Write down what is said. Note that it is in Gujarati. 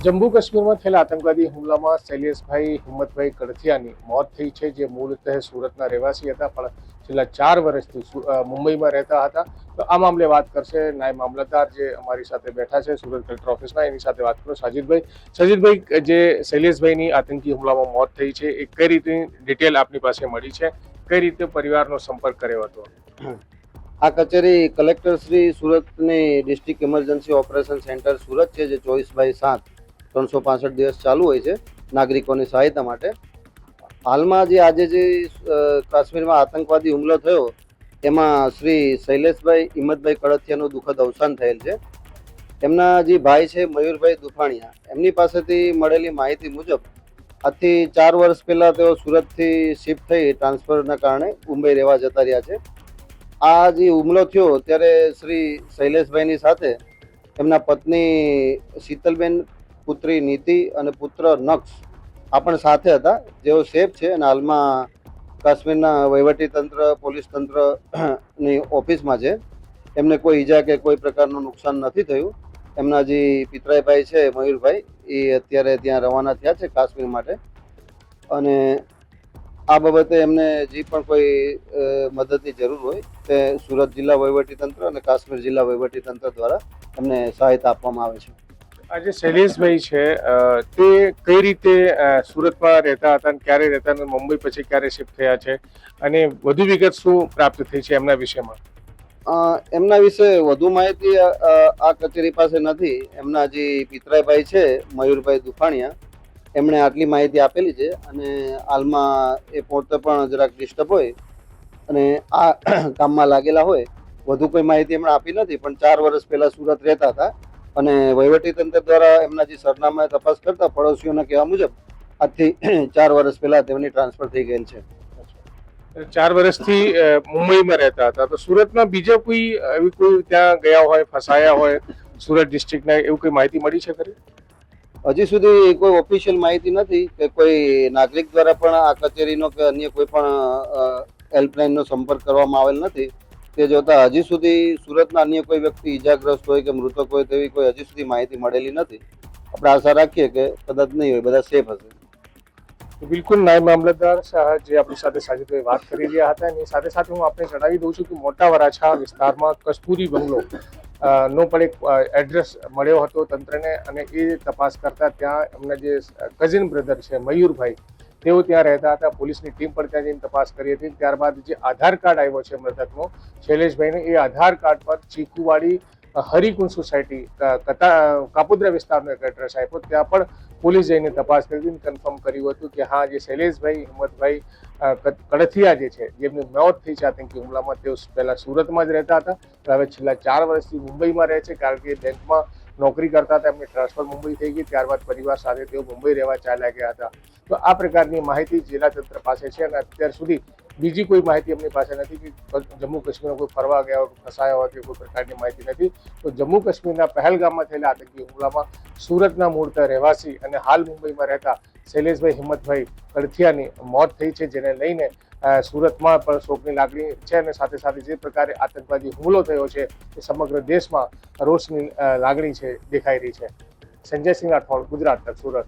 જમ્મુ કાશ્મીરમાં થયેલા આતંકવાદી હુમલામાં શૈલેષભાઈ હિંમતભાઈ કડથિયાની મોત થઈ છે, જે મૂળતઃ સુરતના રહેવાસી હતા, પણ છેલ્લા 4 વર્ષથી મુંબઈમાં રહેતા હતા. તો આ મામલે વાત કરશે નાયબ મામલતદાર જે અમારી સાથે બેઠા છે સુરત કલેક્ટર ઓફિસના, એની સાથે વાત કરો. સાજિદભાઈ, જે શૈલેષભાઈની આતંકી હુમલામાં મોત થઈ છે, એ કઈ રીતની ડિટેલ આપની પાસે મળી છે? કઈ રીતે પરિવારનો સંપર્ક કર્યો હતો? આ કચેરી કલેક્ટર શ્રી સુરતની district emergency operation centre Surat છે, જે 24/7 365 દિવસ ચાલુ હોય છે નાગરિકોની સહાયતા માટે. હાલમાં આજે જે કાશ્મીરમાં આતંકવાદી હુમલો થયો એમાં શ્રી શૈલેષભાઈ હિંમતભાઈ કડથિયાનું દુઃખદ અવસાન થયેલ છે. એમના જે ભાઈ છે મયુરભાઈ દુફાણીયા, એમની પાસેથી મળેલી માહિતી મુજબ આજથી 4 વર્ષ પહેલાં તેઓ સુરતથી શિફ્ટ થઈ ટ્રાન્સફરના કારણે મુંબઈ રહેવા જતા રહ્યા છે. આ જે હુમલો થયો ત્યારે શ્રી શૈલેષભાઈની સાથે એમના પત્ની શીતલબેન, પુત્રી નીતિ અને પુત્ર નક્ષ આ પણ સાથે હતા, જેઓ સેફ છે અને હાલમાં કાશ્મીરના વહીવટીતંત્ર, પોલીસ તંત્રની ઓફિસમાં છે. એમને કોઈ ઈજા કે કોઈ પ્રકારનું નુકસાન નથી થયું. એમના જે પિતરાઈ ભાઈ છે મયુરભાઈ, એ અત્યારે ત્યાં રવાના થયા છે કાશ્મીર માટે, અને આ બાબતે એમને જે પણ કોઈ મદદની જરૂર હોય તે સુરત જિલ્લા વહીવટીતંત્ર અને કાશ્મીર જિલ્લા વહીવટીતંત્ર દ્વારા એમને સહાયતા આપવામાં આવે છે. આજે શૈલેષભાઈ છે તે કઈ રીતે સુરતમાં રહેતા હતા અને ક્યારે રહેતા અને મુંબઈ પછી ક્યારે શિફ્ટ થયા છે, અને વધુ વિગત શું પ્રાપ્ત થઈ છે એમના વિષયમાં? એમના વિશે વધુ માહિતી આ કચેરી પાસે નથી. એમના જે પિતરાઈભાઈ છે મયુરભાઈ દુફાણીયા, એમણે આટલી માહિતી આપેલી છે, અને હાલમાં એ પોતે પણ જરાક ડિસ્ટર્બ હોય અને આ કામમાં લાગેલા હોય. વધુ કોઈ માહિતી એમણે આપી નથી, પણ 4 વર્ષ પહેલા સુરત રહેતા હતા અને વહીવટીતંત્ર દ્વારા એમના જે સરનામાએ તપાસ કરતા પડોશીઓના કહેવા મુજબ આજથી 4 વર્ષ પહેલા તેમની ટ્રાન્સફર થઈ ગયેલ છે. 4 વર્ષથી મુંબઈમાં રહેતા હતા, તો સુરતમાં બીજા કોઈ એવી કોઈ ત્યાં ગયા હોય, ફસાયા હોય સુરત ડિસ્ટ્રિક્ટના, એવું કોઈ માહિતી મળી છે ખરી? હજી સુધી કોઈ ઓફિશિયલ માહિતી નથી કે કોઈ નાગરિક દ્વારા પણ આ કચેરીનો કે અન્ય કોઈ પણ હેલ્પલાઇનનો સંપર્ક કરવામાં આવેલ નથી. તે જોતા હજી સુધી સુરતના અન્ય કોઈ વ્યક્તિ ઈજાગ્રસ્ત હોય કે મૃતક હોય તેવી કોઈ હજી સુધી માહિતી મળેલી નથી. આપણે આશા રાખીએ કે કદાચ નહીં હોય, બધા સેફ હશે. બિલકુલ, નાયબ મામલતદાર જે આપણી સાથે સાજિદભાઈ વાત કરી રહ્યા હતા, એની સાથે સાથે હું આપને જણાવી દઉં છું કે મોટા વરાછા વિસ્તારમાં કસ્તુરી બંગલો નો પણ એક એડ્રેસ મળ્યો હતો તંત્રને, અને એ તપાસ કરતા ત્યાં એમના જે કઝિન બ્રધર છે મયુરભાઈ, તેઓ ત્યાં રહેતા હતા. પોલીસની ટીમ પણ ત્યાં જઈને તપાસ કરી હતી. ત્યારબાદ જે આધાર કાર્ડ આવ્યો છે મૃતકનો શૈલેષભાઈને, એ આધાર કાર્ડ પર ચીકુવાડી હરિકુંજ સોસાયટી કાપોદ્રા વિસ્તારનો એક એડ્રેસ આપ્યો. ત્યાં પણ પોલીસ જઈને તપાસ કરી હતી, કન્ફર્મ કર્યું હતું કે હા, જે શૈલેષભાઈ હિંમતભાઈ કડથિયા જે છે, જેમની મોત થઈ છે આતંકી હુમલામાં, તેઓ પહેલા સુરતમાં જ રહેતા હતા, હવે છેલ્લા 4 વર્ષથી મુંબઈમાં રહે છે, કારણ કે બેંકમાં નોકરી કરતા હતા. એમની ટ્રાન્સફર મુંબઈ થઈ ગઈ, ત્યારબાદ પરિવાર સાથે તેઓ મુંબઈ રહેવા ચાલ્યા ગયા હતા. તો આ પ્રકારની માહિતી જિલ્લા તંત્ર પાસે છે, અને અત્યાર સુધી બીજી કોઈ માહિતી એમની પાસે નથી કે જમ્મુ કાશ્મીરમાં કોઈ ફરવા ગયા હોય, ફસાયા હોય, કે કોઈ પ્રકારની માહિતી નથી. તો જમ્મુ કાશ્મીરના પહેલગામમાં થયેલા આતંકી હુમલામાં સુરતના મૂળતઃ રહેવાસી અને હાલ મુંબઈમાં રહેતા શૈલેષભાઈ હિંમતભાઈ કડથિયાની મોત થઈ છે, જેને લઈને સુરતમાં પણ શોકની લાગણી છે, અને સાથે સાથે જે પ્રકારે આતંકવાદી હુમલો થયો છે એ સમગ્ર દેશમાં રોષની લાગણી છે દેખાઈ રહી છે. સંજય સિંહ રાઠોડ, ગુજરાત તક, સુરત.